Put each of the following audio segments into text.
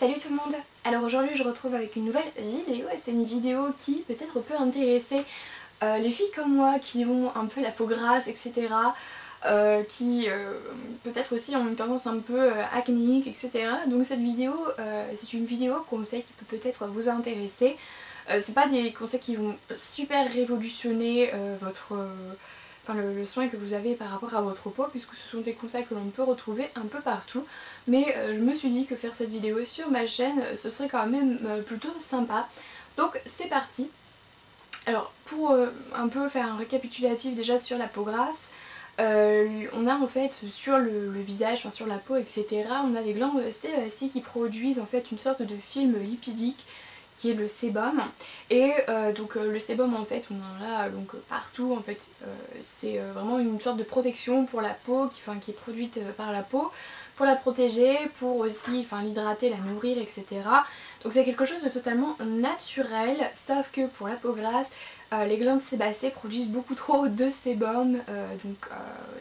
Salut tout le monde! Alors aujourd'hui je retrouve avec une nouvelle vidéo et c'est une vidéo qui peut-être peut intéresser les filles comme moi qui ont un peu la peau grasse etc. Qui peut-être aussi ont une tendance un peu acnéique etc. Donc cette vidéo c'est une vidéo conseil qui peut peut-être vous intéresser. C'est pas des conseils qui vont super révolutionner votre... Enfin, le soin que vous avez par rapport à votre peau, puisque ce sont des conseils que l'on peut retrouver un peu partout. Mais je me suis dit que faire cette vidéo sur ma chaîne, ce serait quand même plutôt sympa. Donc c'est parti. Alors pour un peu faire un récapitulatif déjà sur la peau grasse, on a en fait sur le visage, enfin sur la peau etc. on a des glandes sébacées qui produisent en fait une sorte de film lipidique qui est le sébum et donc le sébum en fait on en a donc partout en fait, c'est vraiment une sorte de protection pour la peau qui est produite par la peau pour la protéger, pour aussi l'hydrater, la nourrir etc. Donc c'est quelque chose de totalement naturel, sauf que pour la peau grasse les glandes sébacées produisent beaucoup trop de sébum,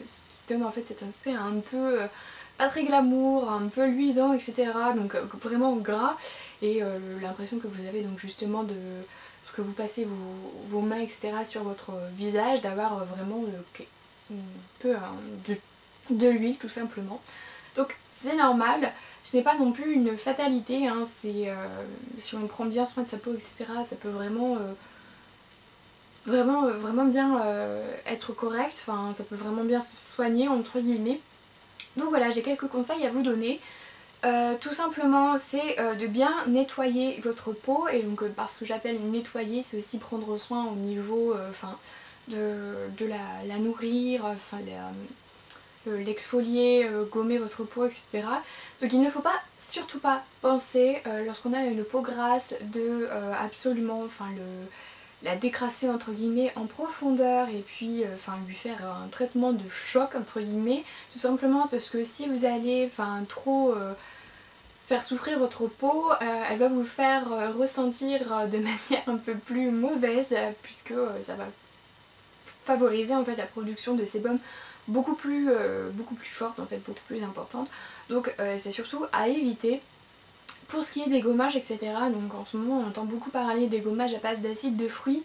ce qui donne en fait cet aspect un peu pas très glamour, un peu luisant etc. donc vraiment gras et l'impression que vous avez donc justement de ce que vous passez vos mains etc. sur votre visage, d'avoir vraiment un peu de l'huile tout simplement. Donc c'est normal, ce n'est pas non plus une fatalité, hein, si on prend bien soin de sa peau etc. ça peut vraiment vraiment bien être correct, enfin ça peut vraiment bien se soigner entre guillemets. Donc voilà, j'ai quelques conseils à vous donner. Tout simplement c'est de bien nettoyer votre peau et donc parce que j'appelle nettoyer c'est aussi prendre soin au niveau de la nourrir, l'exfolier, gommer votre peau etc. Donc il ne faut pas, surtout pas penser lorsqu'on a une peau grasse de absolument la décrasser entre guillemets en profondeur et puis lui faire un traitement de choc entre guillemets, tout simplement parce que si vous allez trop faire souffrir votre peau, elle va vous faire ressentir de manière un peu plus mauvaise puisque ça va favoriser en fait la production de sébum beaucoup plus forte en fait, beaucoup plus importante. Donc c'est surtout à éviter. Pour ce qui est des gommages etc, donc en ce moment on entend beaucoup parler des gommages à base d'acide de fruits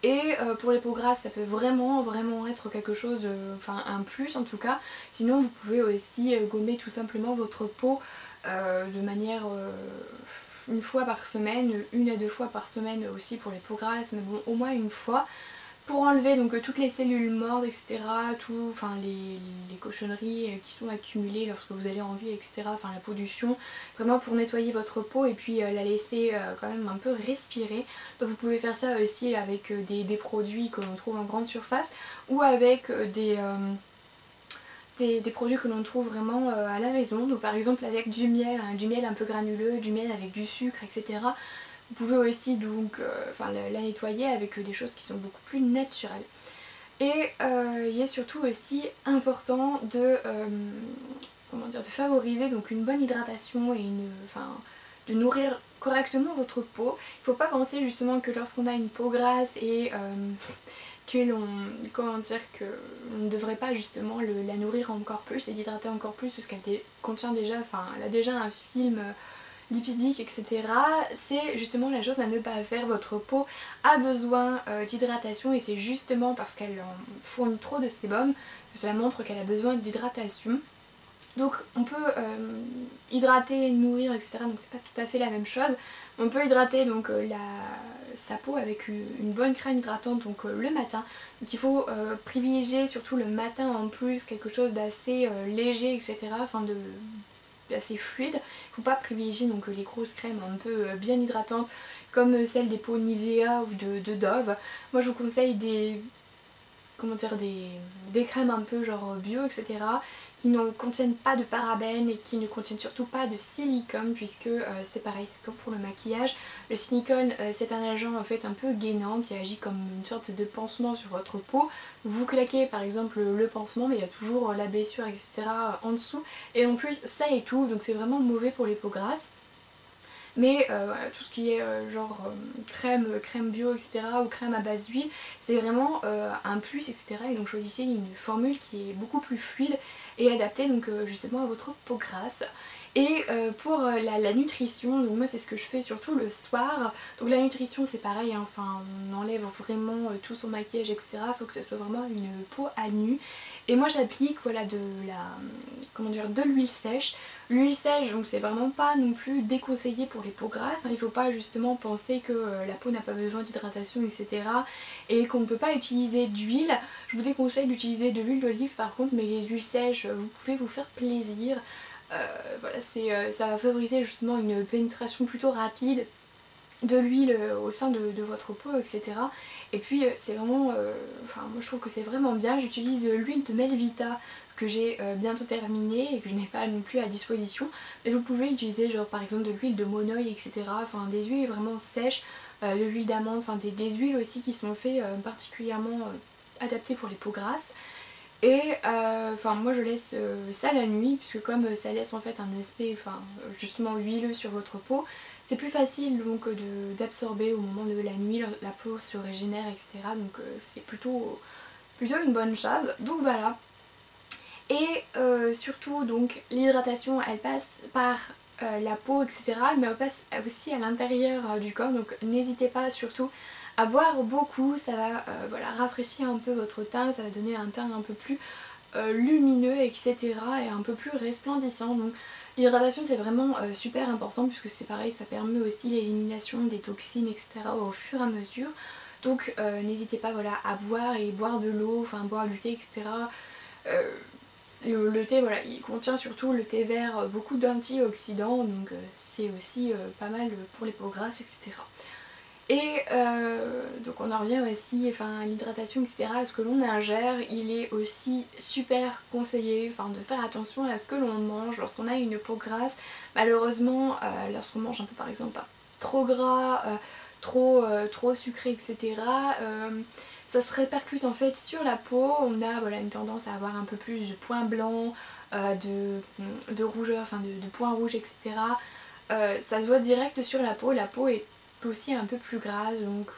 et pour les peaux grasses ça peut vraiment être quelque chose, un plus en tout cas. Sinon vous pouvez aussi gommer tout simplement votre peau de manière une fois par semaine, une à deux fois par semaine aussi pour les peaux grasses, mais bon au moins une fois. Pour enlever donc toutes les cellules mortes etc, les cochonneries qui sont accumulées lorsque vous avez envie etc, la pollution, vraiment pour nettoyer votre peau et puis la laisser quand même un peu respirer. Donc vous pouvez faire ça aussi avec des produits que l'on trouve en grande surface ou avec des produits que l'on trouve vraiment à la maison, donc par exemple avec du miel un peu granuleux, du miel avec du sucre etc. Vous pouvez aussi donc la nettoyer avec des choses qui sont beaucoup plus naturelles. Et il est surtout aussi important de favoriser donc une bonne hydratation et de nourrir correctement votre peau. Il ne faut pas penser justement que lorsqu'on a une peau grasse et que l'on ne devrait pas justement la nourrir encore plus et l'hydrater encore plus parce qu'elle contient déjà, elle a déjà un film lipidique etc. C'est justement la chose à ne pas faire. Votre peau a besoin d'hydratation et c'est justement parce qu'elle en fournit trop de sébum que cela montre qu'elle a besoin d'hydratation. Donc on peut hydrater, nourrir etc, donc c'est pas tout à fait la même chose. On peut hydrater donc sa peau avec une bonne crème hydratante donc le matin. Donc il faut privilégier surtout le matin en plus quelque chose d'assez léger etc, assez fluide. Il ne faut pas privilégier donc les grosses crèmes un peu bien hydratantes comme celles des peaux Nivea ou de Dove. Moi je vous conseille des crèmes un peu genre bio etc, qui ne contiennent pas de parabènes et qui ne contiennent surtout pas de silicone puisque c'est pareil, c'est comme pour le maquillage. Le silicone c'est un agent en fait un peu gainant qui agit comme une sorte de pansement sur votre peau. Vous claquez par exemple le pansement mais il y a toujours la blessure etc en dessous et en plus ça et tout, donc c'est vraiment mauvais pour les peaux grasses. Mais voilà, tout ce qui est crème bio etc ou crème à base d'huile c'est vraiment un plus etc, et donc choisissez une formule qui est beaucoup plus fluide et adaptée donc justement à votre peau grasse. Et pour la nutrition, donc moi c'est ce que je fais surtout le soir. Donc la nutrition c'est pareil, hein, enfin on enlève vraiment tout son maquillage etc. Faut que ce soit vraiment une peau à nu. Et moi j'applique voilà de l'huile sèche. L'huile sèche donc c'est vraiment pas non plus déconseillé pour les peaux grasses, hein. Il faut pas justement penser que la peau n'a pas besoin d'hydratation etc. Et qu'on ne peut pas utiliser d'huile. Je vous déconseille d'utiliser de l'huile d'olive par contre, mais les huiles sèches vous pouvez vous faire plaisir. Voilà, ça va favoriser justement une pénétration plutôt rapide de l'huile au sein de votre peau etc. Et puis c'est vraiment, enfin moi je trouve que c'est vraiment bien. J'utilise l'huile de Melvita que j'ai bientôt terminée et que je n'ai pas non plus à disposition, mais vous pouvez utiliser genre par exemple de l'huile de monoï etc. Enfin des huiles vraiment sèches, de l'huile d'amande, enfin des huiles aussi qui sont faites particulièrement adaptées pour les peaux grasses. Et enfin moi je laisse ça la nuit puisque comme ça laisse en fait un aspect justement huileux sur votre peau, c'est plus facile donc d'absorber au moment de la nuit, la peau se régénère etc. Donc c'est plutôt une bonne chose. Donc voilà. Et surtout donc l'hydratation elle passe par la peau etc. Mais elle passe aussi à l'intérieur du corps, donc n'hésitez pas surtout à boire beaucoup, ça va voilà, rafraîchir un peu votre teint, ça va donner un teint un peu plus lumineux etc. et un peu plus resplendissant. Donc l'hydratation c'est vraiment super important puisque c'est pareil, ça permet aussi l'élimination des toxines etc. au fur et à mesure. Donc n'hésitez pas voilà, à boire et boire de l'eau, enfin boire du thé etc. Le thé voilà, il contient surtout le thé vert beaucoup d'antioxydants, donc c'est aussi pas mal pour les peaux grasses etc. Et donc on en revient aussi à l'hydratation etc. à ce que l'on ingère. Il est aussi super conseillé de faire attention à ce que l'on mange lorsqu'on a une peau grasse. Malheureusement lorsqu'on mange un peu par exemple trop gras, trop sucré etc. Ça se répercute en fait sur la peau. On a voilà, une tendance à avoir un peu plus de points blancs, de rougeur, de points rouges etc. Ça se voit direct sur la peau est aussi un peu plus grasse, donc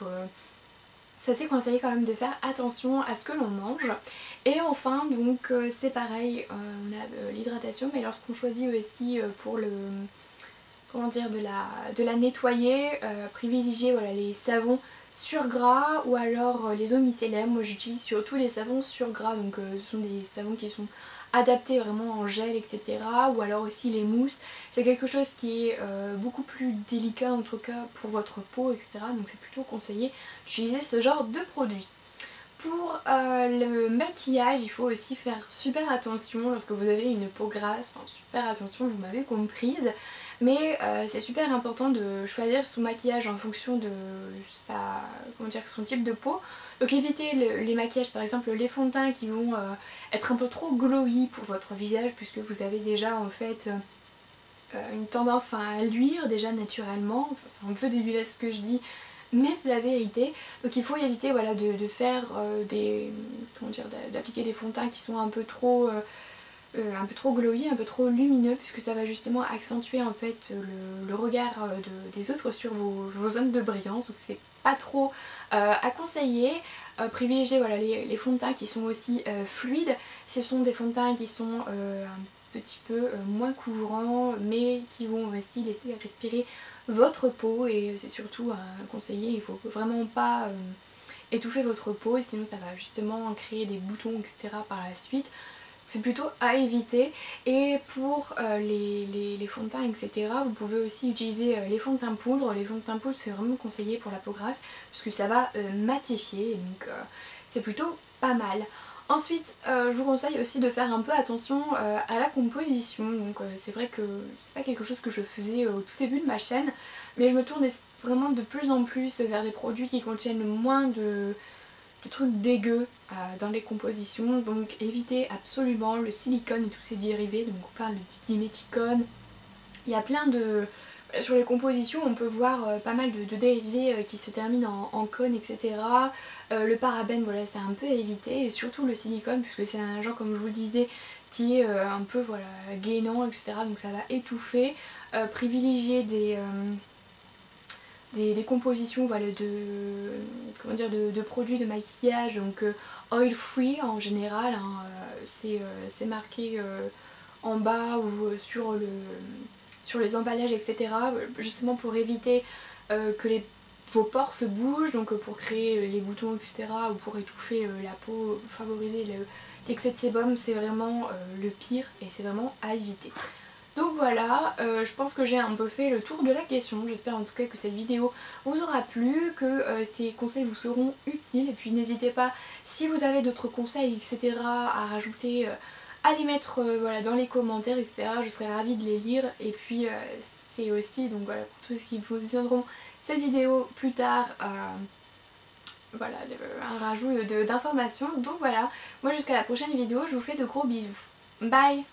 c'est assez conseillé quand même de faire attention à ce que l'on mange. Et enfin donc c'est pareil, on a l'hydratation, mais lorsqu'on choisit aussi pour le comment dire de la nettoyer, privilégier voilà, les savons sur gras ou alors les eaux micellaires. Moi j'utilise surtout les savons sur gras, donc ce sont des savons qui sont adaptés vraiment en gel etc. Ou alors aussi les mousses, c'est quelque chose qui est beaucoup plus délicat en tout cas pour votre peau etc. Donc c'est plutôt conseillé d'utiliser ce genre de produit. Pour le maquillage, il faut aussi faire super attention lorsque vous avez une peau grasse, super attention, vous m'avez comprise, mais c'est super important de choisir son maquillage en fonction de son type de peau. Donc évitez les maquillages, par exemple les fonds de teint qui vont être un peu trop glowy pour votre visage puisque vous avez déjà en fait une tendance à luire déjà naturellement. C'est un peu dégueulasse ce que je dis, mais c'est la vérité. Donc il faut éviter voilà, de faire d'appliquer des fonds de teint qui sont un peu trop glowy, un peu trop lumineux, puisque ça va justement accentuer en fait le regard des autres sur vos zones de brillance. Donc c'est pas trop à conseiller. Privilégier voilà, les fonds de teint qui sont aussi fluides. Ce sont des fonds de teint qui sont un petit peu moins couvrants, mais qui vont aussi laisser respirer votre peau, et c'est surtout conseillé, il faut vraiment pas étouffer votre peau, sinon ça va justement créer des boutons etc. par la suite. C'est plutôt à éviter. Et pour les fonds de teint etc. vous pouvez aussi utiliser les fonds de teint poudre. Les fonds de teint poudre c'est vraiment conseillé pour la peau grasse puisque ça va matifier, donc c'est plutôt pas mal. Ensuite je vous conseille aussi de faire un peu attention à la composition. Donc c'est vrai que c'est pas quelque chose que je faisais au tout début de ma chaîne, mais je me tourne vraiment de plus en plus vers des produits qui contiennent moins de trucs dégueux dans les compositions. Donc évitez absolument le silicone et tous ses dérivés. Donc on parle de diméthicone. Il y a plein de... Sur les compositions on peut voir pas mal de dérivés qui se terminent en cône etc. Le parabène voilà, c'est un peu à éviter, et surtout le silicone puisque c'est un agent comme je vous le disais qui est un peu voilà, gainant etc. Donc ça va étouffer. Privilégier des compositions voilà, de produits de maquillage, donc oil free en général, hein, c'est marqué en bas ou sur les emballages, etc. Justement pour éviter que vos pores se bougent, donc pour créer les boutons, etc. ou pour étouffer la peau, favoriser l'excès de sébum, c'est vraiment le pire et c'est vraiment à éviter. Donc voilà, je pense que j'ai un peu fait le tour de la question. J'espère en tout cas que cette vidéo vous aura plu, que ces conseils vous seront utiles. Et puis n'hésitez pas, si vous avez d'autres conseils, etc. à rajouter, à les mettre voilà, dans les commentaires, etc. Je serais ravie de les lire. Et puis c'est aussi, donc voilà, pour tous ceux qui vous visionneront cette vidéo plus tard, voilà, un rajout d'informations. Donc voilà, moi jusqu'à la prochaine vidéo, je vous fais de gros bisous. Bye!